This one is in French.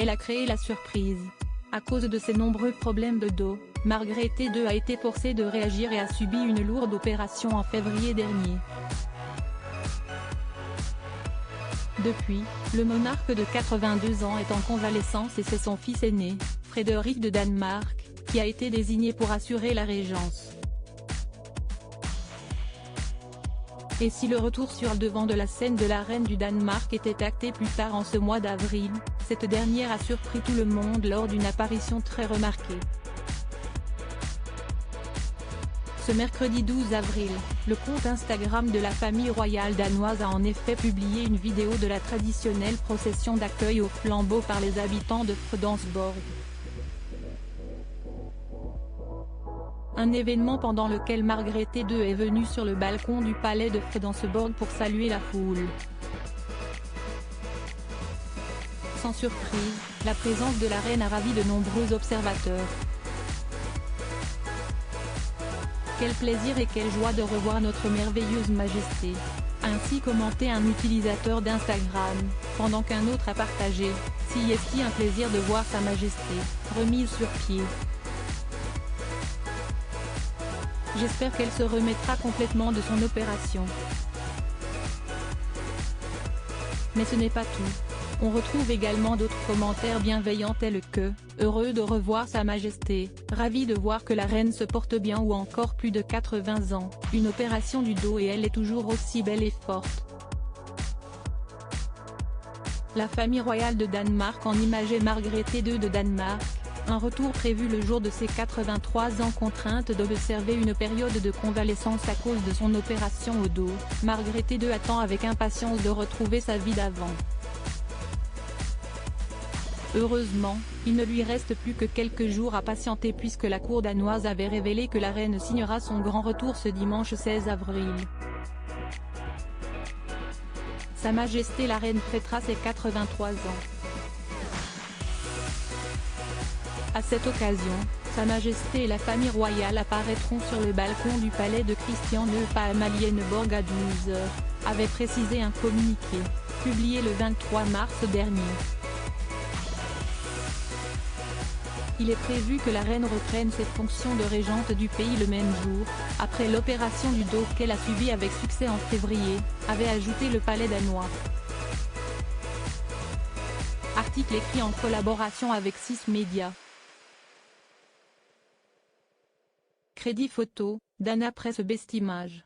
elle a créé la surprise. À cause de ses nombreux problèmes de dos, Margrethe II a été forcée de réagir et a subi une lourde opération en février dernier. Depuis, le monarque de 82 ans est en convalescence et c'est son fils aîné, Frédéric de Danemark, qui a été désigné pour assurer la régence. Et si le retour sur le devant de la scène de la reine du Danemark était acté plus tard en ce mois d'avril, cette dernière a surpris tout le monde lors d'une apparition très remarquée. Ce mercredi 12 avril, le compte Instagram de la famille royale danoise a en effet publié une vidéo de la traditionnelle procession d'accueil au flambeau par les habitants de Fredensborg. Un événement pendant lequel Margrethe II est venue sur le balcon du palais de Fredensborg pour saluer la foule. Sans surprise, la présence de la reine a ravi de nombreux observateurs. Quel plaisir et quelle joie de revoir notre merveilleuse majesté, a ainsi commenté un utilisateur d'Instagram, pendant qu'un autre a partagé « Si est-ce un plaisir de voir sa majesté, remise sur pied. J'espère qu'elle se remettra complètement de son opération. » Mais ce n'est pas tout. On retrouve également d'autres commentaires bienveillants tels que « Heureux de revoir sa majesté, ravi de voir que la reine se porte bien » ou encore « Plus de 80 ans, une opération du dos et elle est toujours aussi belle et forte ». La famille royale de Danemark en imageait Margrethe II de Danemark, un retour prévu le jour de ses 83 ans. Contrainte d'observer une période de convalescence à cause de son opération au dos, Margrethe II attend avec impatience de retrouver sa vie d'avant. Heureusement, il ne lui reste plus que quelques jours à patienter puisque la cour danoise avait révélé que la reine signera son grand retour ce dimanche 16 avril. Sa Majesté la reine fêtera ses 83 ans. À cette occasion, Sa Majesté et la famille royale apparaîtront sur le balcon du palais de Christiansø à Amalienborg à 12 h, avait précisé un communiqué, publié le 23 mars dernier. Il est prévu que la reine reprenne ses fonctions de régente du pays le même jour, après l'opération du dos qu'elle a subie avec succès en février, avait ajouté le palais danois. Article écrit en collaboration avec 6 médias. Crédit photo, Dana Presse Best Images.